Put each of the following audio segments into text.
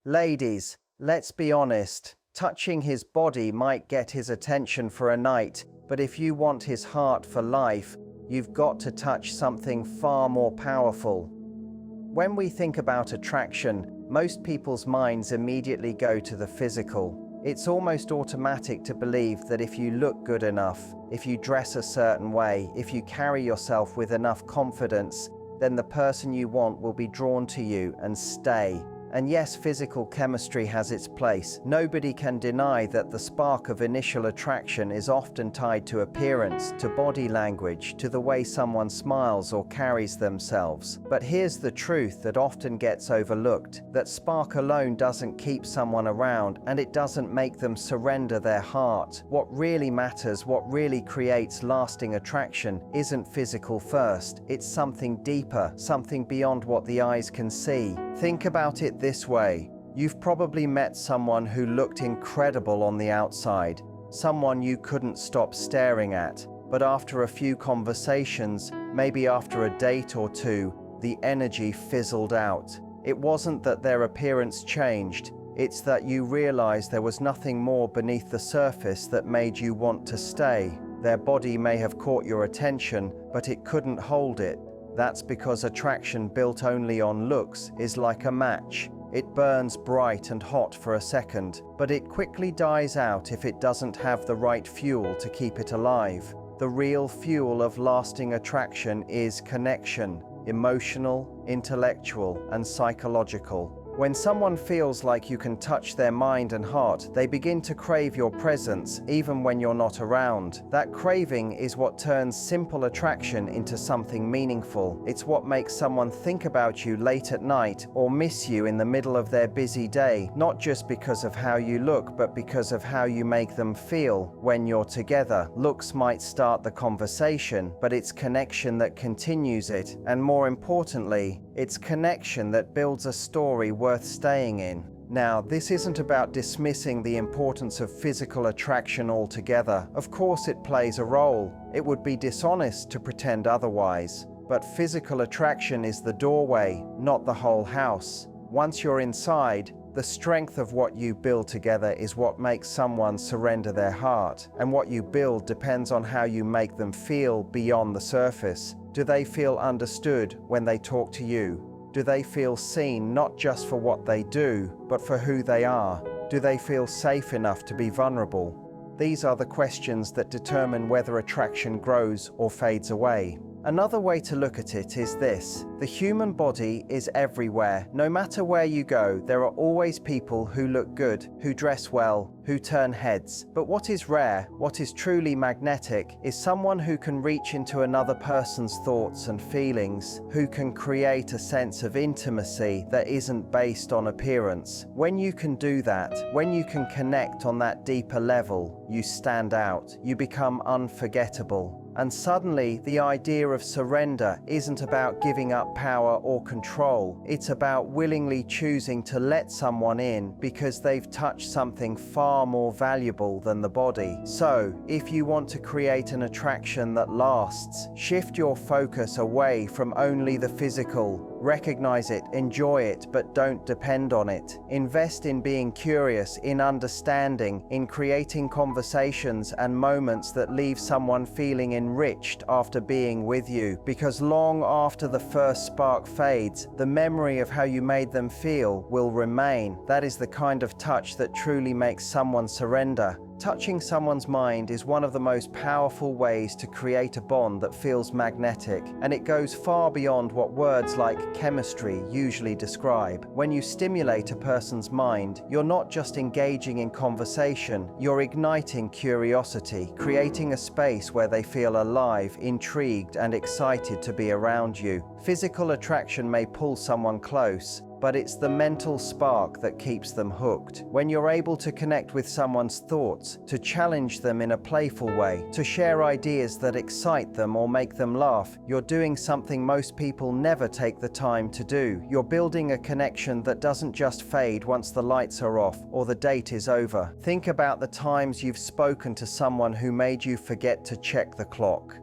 Ladies, let's be honest, touching his body might get his attention for a night, but if you want his heart for life, you've got to touch something far more powerful. When we think about attraction, most people's minds immediately go to the physical. It's almost automatic to believe that if you look good enough, if you dress a certain way, if you carry yourself with enough confidence, then the person you want will be drawn to you and stay. And yes, physical chemistry has its place. Nobody can deny that the spark of initial attraction is often tied to appearance, to body language, to the way someone smiles or carries themselves. But here's the truth that often gets overlooked: that spark alone doesn't keep someone around, and it doesn't make them surrender their heart. What really matters, what really creates lasting attraction, isn't physical first. It's something deeper, something beyond what the eyes can see. Think about it this way. You've probably met someone who looked incredible on the outside, someone you couldn't stop staring at, but after a few conversations, maybe after a date or two, the energy fizzled out. It wasn't that their appearance changed, it's that you realized there was nothing more beneath the surface that made you want to stay. Their body may have caught your attention, but it couldn't hold it. That's because attraction built only on looks is like a match. It burns bright and hot for a second, but it quickly dies out if it doesn't have the right fuel to keep it alive. The real fuel of lasting attraction is connection, emotional, intellectual, and psychological. When someone feels like you can touch their mind and heart, they begin to crave your presence, even when you're not around. That craving is what turns simple attraction into something meaningful. It's what makes someone think about you late at night or miss you in the middle of their busy day, not just because of how you look, but because of how you make them feel when you're together. Looks might start the conversation, but it's connection that continues it, and more importantly, it's connection that builds a story worth staying in. Now, this isn't about dismissing the importance of physical attraction altogether. Of course it plays a role. It would be dishonest to pretend otherwise. But physical attraction is the doorway, not the whole house. Once you're inside, the strength of what you build together is what makes someone surrender their heart. And what you build depends on how you make them feel beyond the surface. Do they feel understood when they talk to you? Do they feel seen not just for what they do, but for who they are? Do they feel safe enough to be vulnerable? These are the questions that determine whether attraction grows or fades away. Another way to look at it is this: the human body is everywhere. No matter where you go, there are always people who look good, who dress well, who turn heads. But what is rare, what is truly magnetic, is someone who can reach into another person's thoughts and feelings, who can create a sense of intimacy that isn't based on appearance. When you can do that, when you can connect on that deeper level, you stand out, you become unforgettable. And suddenly, the idea of surrender isn't about giving up power or control. It's about willingly choosing to let someone in because they've touched something far more valuable than the body. So, if you want to create an attraction that lasts, shift your focus away from only the physical. Recognize it, enjoy it, but don't depend on it. Invest in being curious, in understanding, in creating conversations and moments that leave someone feeling enriched after being with you. Because long after the first spark fades, the memory of how you made them feel will remain. That is the kind of touch that truly makes someone surrender. Touching someone's mind is one of the most powerful ways to create a bond that feels magnetic, and it goes far beyond what words like chemistry usually describe. When you stimulate a person's mind, you're not just engaging in conversation, you're igniting curiosity, creating a space where they feel alive, intrigued, and excited to be around you. Physical attraction may pull someone close, but it's the mental spark that keeps them hooked. When you're able to connect with someone's thoughts, to challenge them in a playful way, to share ideas that excite them or make them laugh, you're doing something most people never take the time to do. You're building a connection that doesn't just fade once the lights are off or the date is over. Think about the times you've spoken to someone who made you forget to check the clock.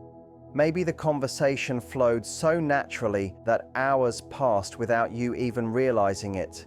Maybe the conversation flowed so naturally that hours passed without you even realizing it.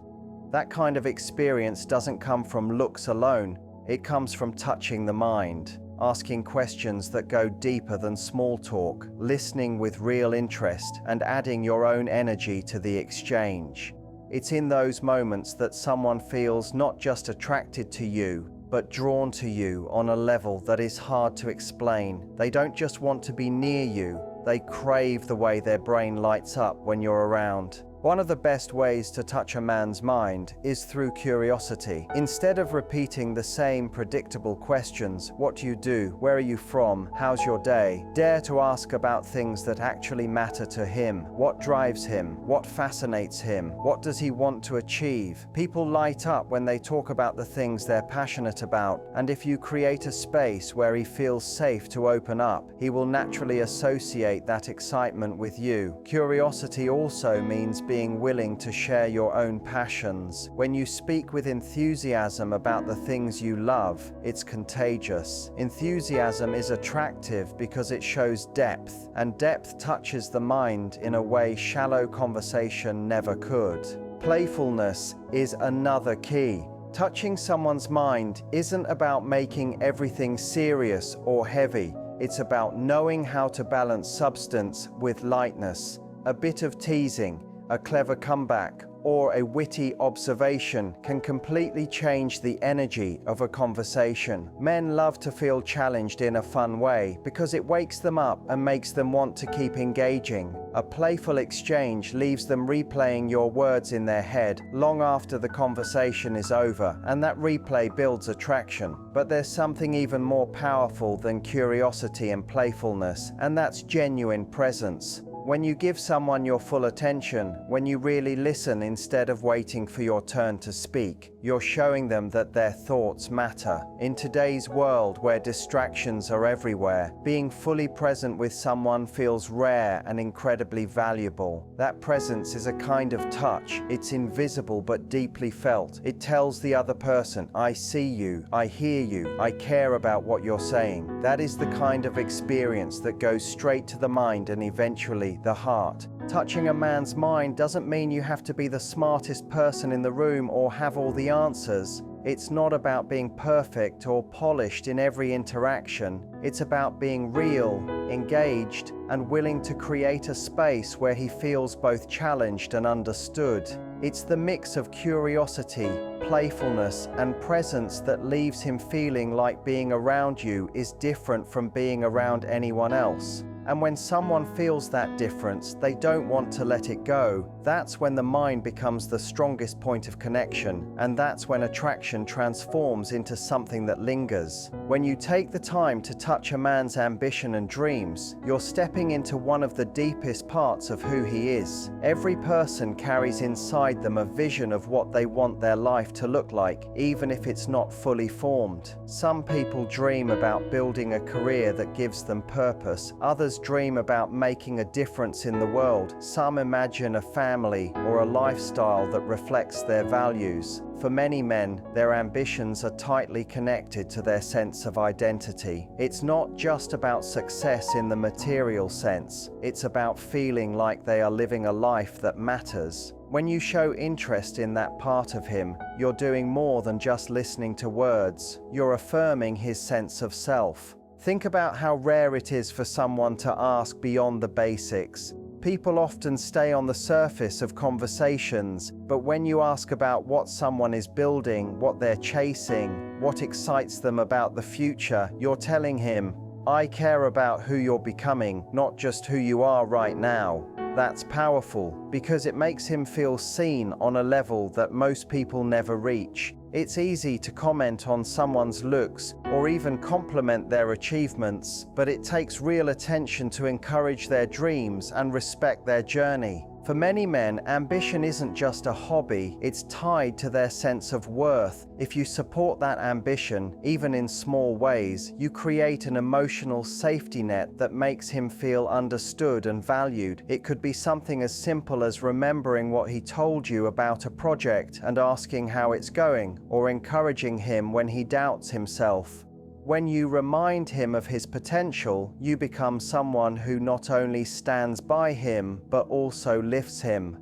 That kind of experience doesn't come from looks alone. It comes from touching the mind, asking questions that go deeper than small talk, listening with real interest, and adding your own energy to the exchange. It's in those moments that someone feels not just attracted to you, but drawn to you on a level that is hard to explain. They don't just want to be near you, they crave the way their brain lights up when you're around. One of the best ways to touch a man's mind is through curiosity. Instead of repeating the same predictable questions, what do you do? Where are you from? How's your day? Dare to ask about things that actually matter to him. What drives him? What fascinates him? What does he want to achieve? People light up when they talk about the things they're passionate about, and if you create a space where he feels safe to open up, he will naturally associate that excitement with you. Curiosity also means being willing to share your own passions. When you speak with enthusiasm about the things you love, it's contagious. Enthusiasm is attractive because it shows depth, and depth touches the mind in a way shallow conversation never could. Playfulness is another key. Touching someone's mind isn't about making everything serious or heavy. It's about knowing how to balance substance with lightness. A bit of teasing, a clever comeback, or a witty observation can completely change the energy of a conversation. Men love to feel challenged in a fun way because it wakes them up and makes them want to keep engaging. A playful exchange leaves them replaying your words in their head long after the conversation is over, and that replay builds attraction. But there's something even more powerful than curiosity and playfulness, and that's genuine presence. When you give someone your full attention, when you really listen instead of waiting for your turn to speak, you're showing them that their thoughts matter. In today's world where distractions are everywhere, being fully present with someone feels rare and incredibly valuable. That presence is a kind of touch. It's invisible but deeply felt. It tells the other person, I see you, I hear you, I care about what you're saying. That is the kind of experience that goes straight to the mind and eventually the heart. Touching a man's mind doesn't mean you have to be the smartest person in the room or have all the answers. It's not about being perfect or polished in every interaction. It's about being real, engaged, and willing to create a space where he feels both challenged and understood. It's the mix of curiosity, playfulness, and presence that leaves him feeling like being around you is different from being around anyone else. And when someone feels that difference, they don't want to let it go. That's when the mind becomes the strongest point of connection, and that's when attraction transforms into something that lingers. When you take the time to touch a man's ambition and dreams, you're stepping into one of the deepest parts of who he is. Every person carries inside them a vision of what they want their life to look like, even if it's not fully formed. Some people dream about building a career that gives them purpose. Others dream about making a difference in the world. Some imagine a family or a lifestyle that reflects their values. For many men, their ambitions are tightly connected to their sense of identity. It's not just about success in the material sense. It's about feeling like they are living a life that matters. When you show interest in that part of him, you're doing more than just listening to words. You're affirming his sense of self. Think about how rare it is for someone to ask beyond the basics. People often stay on the surface of conversations, but when you ask about what someone is building, what they're chasing, what excites them about the future, you're telling him, I care about who you're becoming, not just who you are right now. That's powerful because it makes him feel seen on a level that most people never reach. It's easy to comment on someone's looks or even compliment their achievements, but it takes real attention to encourage their dreams and respect their journey. For many men, ambition isn't just a hobby, it's tied to their sense of worth. If you support that ambition, even in small ways, you create an emotional safety net that makes him feel understood and valued. It could be something as simple as remembering what he told you about a project and asking how it's going, or encouraging him when he doubts himself. When you remind him of his potential, you become someone who not only stands by him, but also lifts him.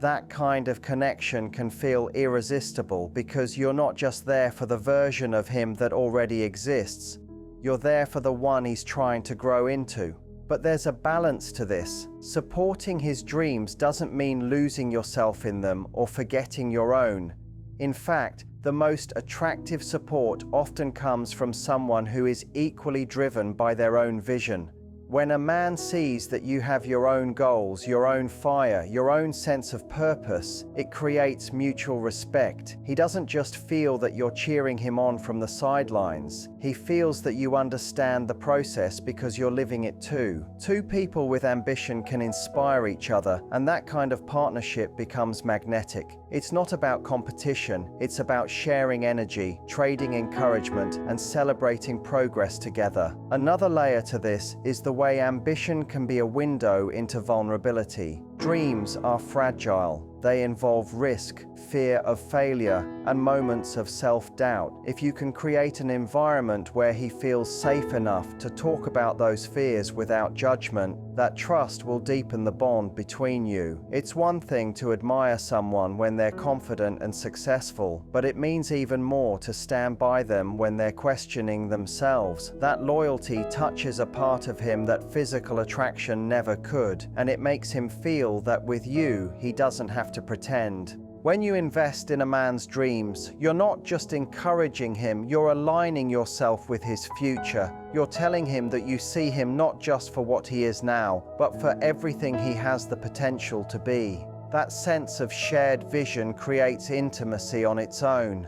That kind of connection can feel irresistible because you're not just there for the version of him that already exists. You're there for the one he's trying to grow into. But there's a balance to this. Supporting his dreams doesn't mean losing yourself in them or forgetting your own. In fact, the most attractive support often comes from someone who is equally driven by their own vision. When a man sees that you have your own goals, your own fire, your own sense of purpose, it creates mutual respect. He doesn't just feel that you're cheering him on from the sidelines. He feels that you understand the process because you're living it too. Two people with ambition can inspire each other, and that kind of partnership becomes magnetic. It's not about competition, it's about sharing energy, trading encouragement, and celebrating progress together. Another layer to this is the way ambition can be a window into vulnerability. Dreams are fragile. They involve risk, fear of failure, and moments of self-doubt. If you can create an environment where he feels safe enough to talk about those fears without judgment, that trust will deepen the bond between you. It's one thing to admire someone when they're confident and successful, but it means even more to stand by them when they're questioning themselves. That loyalty touches a part of him that physical attraction never could, and it makes him feel that with you, he doesn't have to pretend. When you invest in a man's dreams, you're not just encouraging him, you're aligning yourself with his future. You're telling him that you see him not just for what he is now, but for everything he has the potential to be. That sense of shared vision creates intimacy on its own.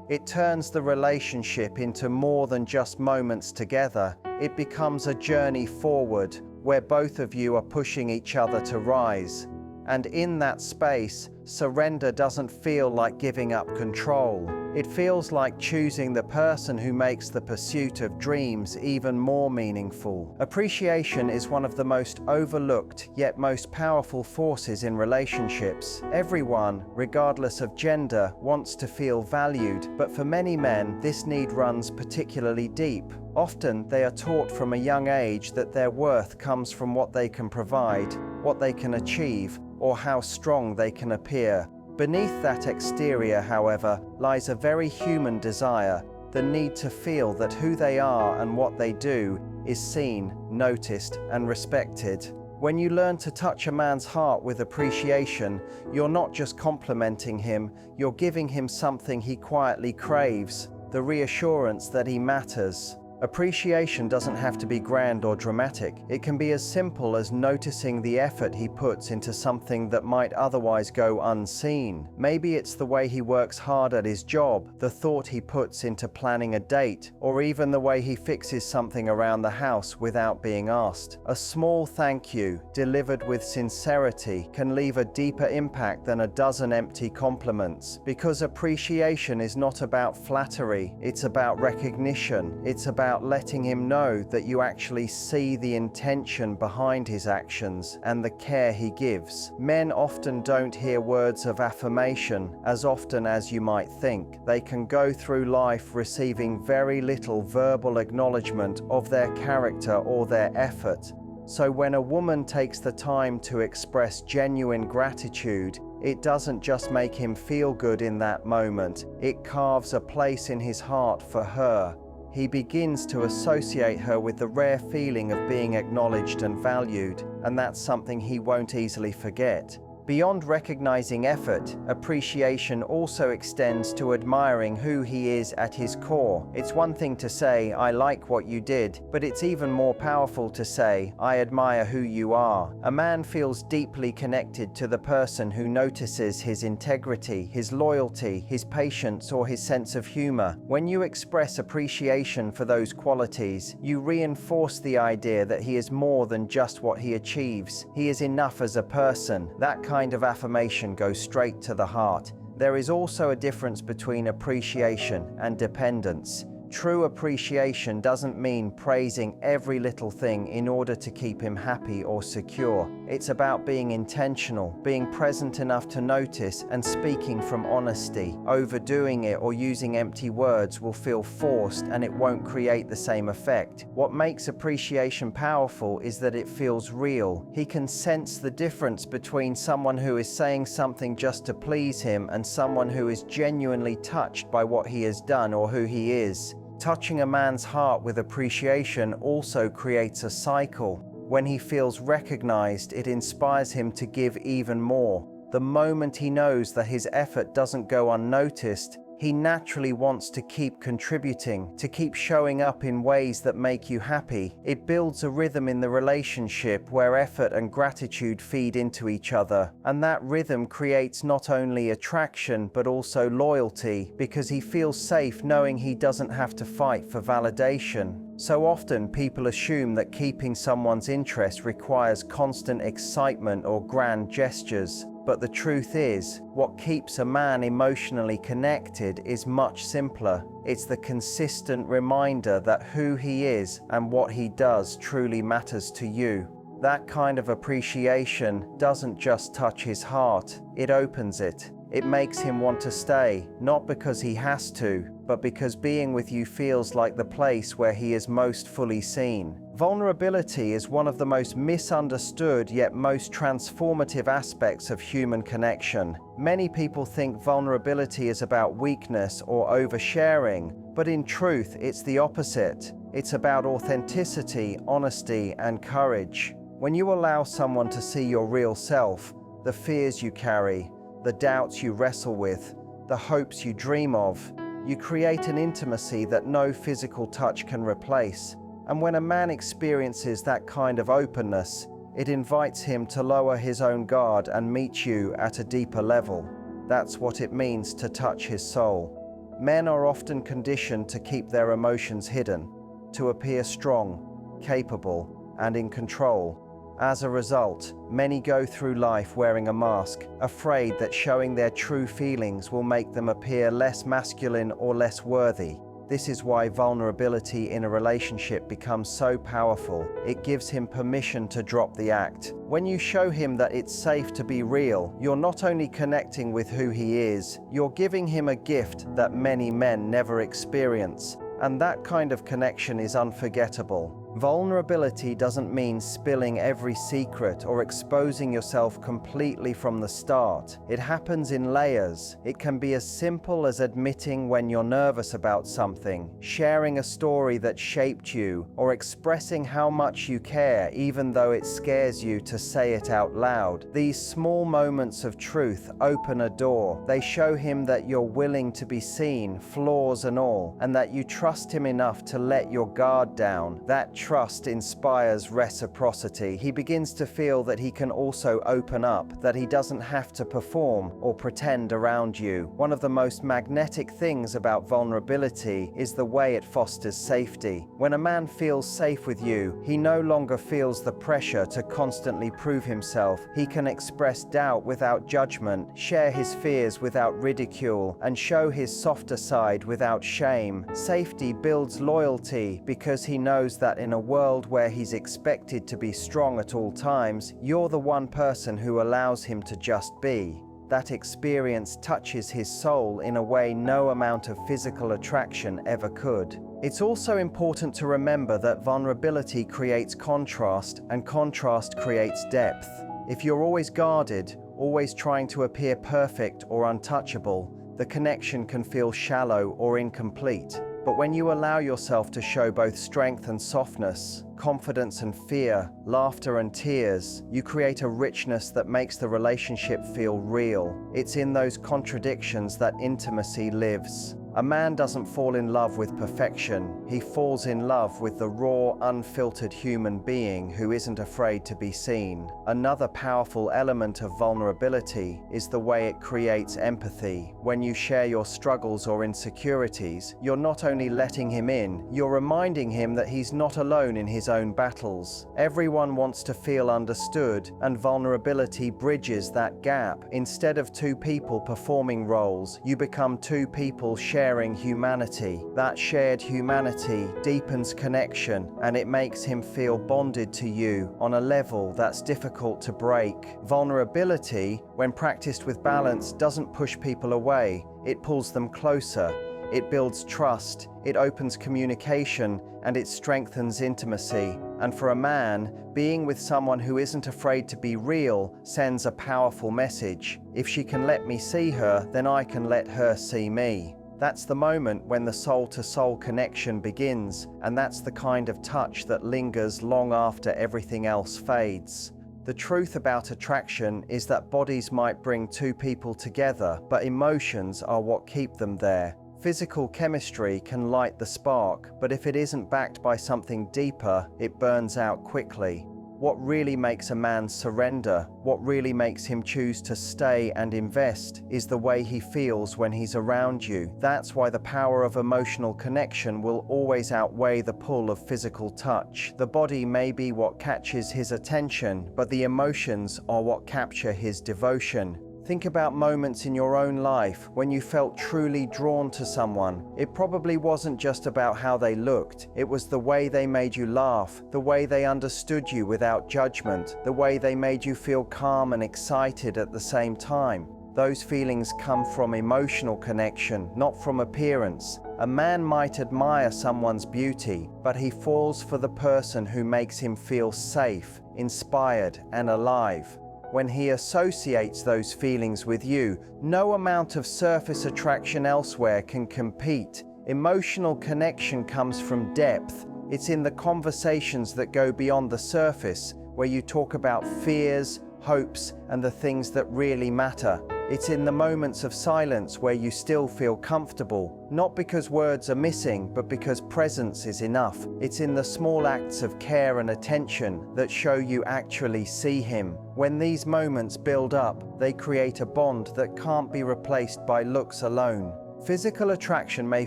It turns the relationship into more than just moments together. It becomes a journey forward, where both of you are pushing each other to rise. And in that space, surrender doesn't feel like giving up control. It feels like choosing the person who makes the pursuit of dreams even more meaningful. Appreciation is one of the most overlooked yet most powerful forces in relationships. Everyone, regardless of gender, wants to feel valued, but for many men, this need runs particularly deep. Often, they are taught from a young age that their worth comes from what they can provide, what they can achieve, or how strong they can appear. Beneath that exterior, however, lies a very human desire, the need to feel that who they are and what they do is seen, noticed, and respected. When you learn to touch a man's heart with appreciation, you're not just complimenting him, you're giving him something he quietly craves, the reassurance that he matters. Appreciation doesn't have to be grand or dramatic. It can be as simple as noticing the effort he puts into something that might otherwise go unseen. Maybe it's the way he works hard at his job, the thought he puts into planning a date, or even the way he fixes something around the house without being asked. A small thank you, delivered with sincerity, can leave a deeper impact than a dozen empty compliments. Because appreciation is not about flattery, it's about recognition. It's about letting him know that you actually see the intention behind his actions and the care he gives. Men often don't hear words of affirmation as often as you might think. They can go through life receiving very little verbal acknowledgement of their character or their effort. So when a woman takes the time to express genuine gratitude, it doesn't just make him feel good in that moment, it carves a place in his heart for her. He begins to associate her with the rare feeling of being acknowledged and valued, and that's something he won't easily forget. Beyond recognizing effort, appreciation also extends to admiring who he is at his core. It's one thing to say, "I like what you did," but it's even more powerful to say, "I admire who you are." A man feels deeply connected to the person who notices his integrity, his loyalty, his patience, or his sense of humor. When you express appreciation for those qualities, you reinforce the idea that he is more than just what he achieves. He is enough as a person. That kind of affirmation goes straight to the heart. There is also a difference between appreciation and dependence. True appreciation doesn't mean praising every little thing in order to keep him happy or secure. It's about being intentional, being present enough to notice, and speaking from honesty. Overdoing it or using empty words will feel forced and it won't create the same effect. What makes appreciation powerful is that it feels real. He can sense the difference between someone who is saying something just to please him and someone who is genuinely touched by what he has done or who he is. Touching a man's heart with appreciation also creates a cycle. When he feels recognized, it inspires him to give even more. The moment he knows that his effort doesn't go unnoticed, he naturally wants to keep contributing, to keep showing up in ways that make you happy. It builds a rhythm in the relationship where effort and gratitude feed into each other. And that rhythm creates not only attraction but also loyalty, because he feels safe knowing he doesn't have to fight for validation. So often people assume that keeping someone's interest requires constant excitement or grand gestures. But the truth is, what keeps a man emotionally connected is much simpler. It's the consistent reminder that who he is and what he does truly matters to you. That kind of appreciation doesn't just touch his heart, it opens it. It makes him want to stay, not because he has to, but because being with you feels like the place where he is most fully seen. Vulnerability is one of the most misunderstood yet most transformative aspects of human connection. Many people think vulnerability is about weakness or oversharing, but in truth, it's the opposite. It's about authenticity, honesty, and courage. When you allow someone to see your real self, the fears you carry, the doubts you wrestle with, the hopes you dream of, you create an intimacy that no physical touch can replace. And when a man experiences that kind of openness, it invites him to lower his own guard and meet you at a deeper level. That's what it means to touch his soul. Men are often conditioned to keep their emotions hidden, to appear strong, capable, and in control. As a result, many go through life wearing a mask, afraid that showing their true feelings will make them appear less masculine or less worthy. This is why vulnerability in a relationship becomes so powerful. It gives him permission to drop the act. When you show him that it's safe to be real, you're not only connecting with who he is, you're giving him a gift that many men never experience. And that kind of connection is unforgettable. Vulnerability doesn't mean spilling every secret or exposing yourself completely from the start. It happens in layers. It can be as simple as admitting when you're nervous about something, sharing a story that shaped you, or expressing how much you care even though it scares you to say it out loud. These small moments of truth open a door. They show him that you're willing to be seen, flaws and all, and that you trust him enough to let your guard down. That trust inspires reciprocity. He begins to feel that he can also open up, that he doesn't have to perform or pretend around you. One of the most magnetic things about vulnerability is the way it fosters safety. When a man feels safe with you, he no longer feels the pressure to constantly prove himself. He can express doubt without judgment, share his fears without ridicule, and show his softer side without shame. Safety builds loyalty because he knows that in a world where he's expected to be strong at all times, you're the one person who allows him to just be. That experience touches his soul in a way no amount of physical attraction ever could. It's also important to remember that vulnerability creates contrast, and contrast creates depth. If you're always guarded, always trying to appear perfect or untouchable, the connection can feel shallow or incomplete. But when you allow yourself to show both strength and softness, confidence and fear, laughter and tears, you create a richness that makes the relationship feel real. It's in those contradictions that intimacy lives. A man doesn't fall in love with perfection. He falls in love with the raw, unfiltered human being who isn't afraid to be seen. Another powerful element of vulnerability is the way it creates empathy. When you share your struggles or insecurities, you're not only letting him in, you're reminding him that he's not alone in his own battles. Everyone wants to feel understood, and vulnerability bridges that gap. Instead of two people performing roles, you become two people sharing sharing humanity. That shared humanity deepens connection, and it makes him feel bonded to you on a level that's difficult to break. Vulnerability, when practiced with balance, doesn't push people away. It pulls them closer. It builds trust, it opens communication, and it strengthens intimacy. And for a man, being with someone who isn't afraid to be real sends a powerful message. If she can let me see her, then I can let her see me. That's the moment when the soul-to-soul connection begins, and that's the kind of touch that lingers long after everything else fades. The truth about attraction is that bodies might bring two people together, but emotions are what keep them there. Physical chemistry can light the spark, but if it isn't backed by something deeper, it burns out quickly. What really makes a man surrender, what really makes him choose to stay and invest, is the way he feels when he's around you. That's why the power of emotional connection will always outweigh the pull of physical touch. The body may be what catches his attention, but the emotions are what capture his devotion. Think about moments in your own life when you felt truly drawn to someone. It probably wasn't just about how they looked. It was the way they made you laugh, the way they understood you without judgment, the way they made you feel calm and excited at the same time. Those feelings come from emotional connection, not from appearance. A man might admire someone's beauty, but he falls for the person who makes him feel safe, inspired, and alive. When he associates those feelings with you, no amount of surface attraction elsewhere can compete. Emotional connection comes from depth. It's in the conversations that go beyond the surface, where you talk about fears, hopes, and the things that really matter. It's in the moments of silence where you still feel comfortable, not because words are missing, but because presence is enough. It's in the small acts of care and attention that show you actually see him. When these moments build up, they create a bond that can't be replaced by looks alone. Physical attraction may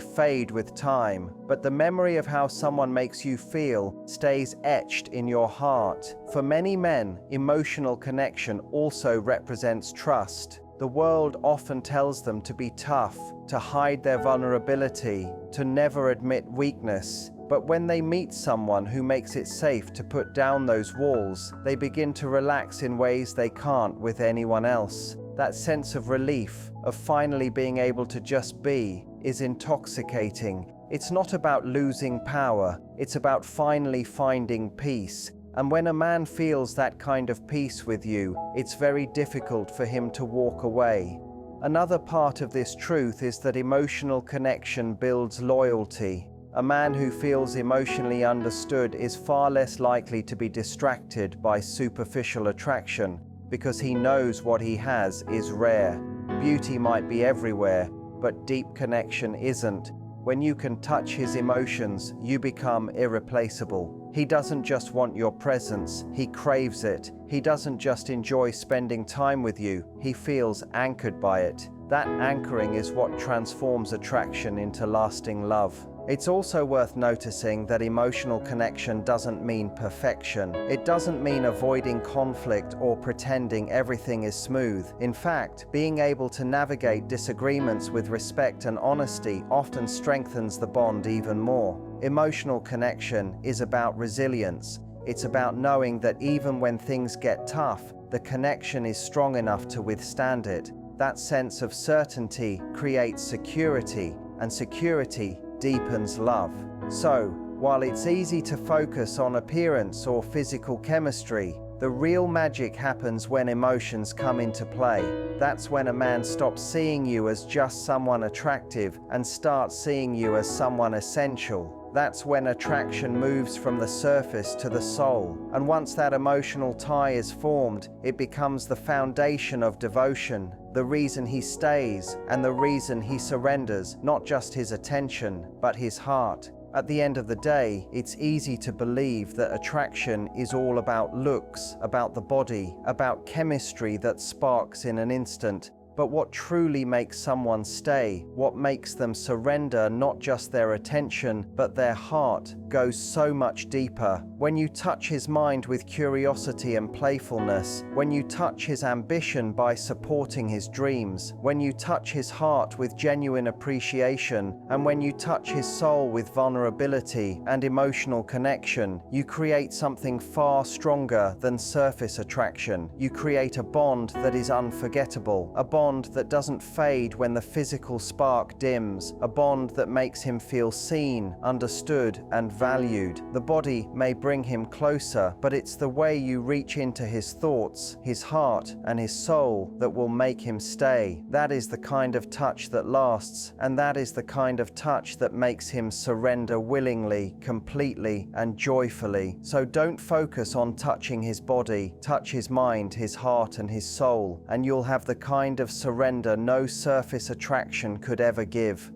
fade with time, but the memory of how someone makes you feel stays etched in your heart. For many men, emotional connection also represents trust. The world often tells them to be tough, to hide their vulnerability, to never admit weakness. But when they meet someone who makes it safe to put down those walls, they begin to relax in ways they can't with anyone else. That sense of relief, of finally being able to just be, is intoxicating. It's not about losing power, it's about finally finding peace. And when a man feels that kind of peace with you, it's very difficult for him to walk away. Another part of this truth is that emotional connection builds loyalty. A man who feels emotionally understood is far less likely to be distracted by superficial attraction, because he knows what he has is rare. Beauty might be everywhere, but deep connection isn't. When you can touch his emotions, you become irreplaceable. He doesn't just want your presence, he craves it. He doesn't just enjoy spending time with you, he feels anchored by it. That anchoring is what transforms attraction into lasting love. It's also worth noticing that emotional connection doesn't mean perfection. It doesn't mean avoiding conflict or pretending everything is smooth. In fact, being able to navigate disagreements with respect and honesty often strengthens the bond even more. Emotional connection is about resilience. It's about knowing that even when things get tough, the connection is strong enough to withstand it. That sense of certainty creates security, and security deepens love. So, while it's easy to focus on appearance or physical chemistry, the real magic happens when emotions come into play. That's when a man stops seeing you as just someone attractive and starts seeing you as someone essential. That's when attraction moves from the surface to the soul. And once that emotional tie is formed, it becomes the foundation of devotion, the reason he stays and the reason he surrenders, not just his attention, but his heart. At the end of the day, it's easy to believe that attraction is all about looks, about the body, about chemistry that sparks in an instant. But what truly makes someone stay, what makes them surrender not just their attention, but their heart, goes so much deeper. When you touch his mind with curiosity and playfulness, when you touch his ambition by supporting his dreams, when you touch his heart with genuine appreciation, and when you touch his soul with vulnerability and emotional connection, you create something far stronger than surface attraction. You create a bond that is unforgettable, a bond that doesn't fade when the physical spark dims, a bond that makes him feel seen, understood, and valued. The body may bring him closer, but it's the way you reach into his thoughts, his heart, and his soul that will make him stay. That is the kind of touch that lasts, and that is the kind of touch that makes him surrender willingly, completely, and joyfully. So don't focus on touching his body, touch his mind, his heart, and his soul, and you'll have the kind of surrender no surface attraction could ever give.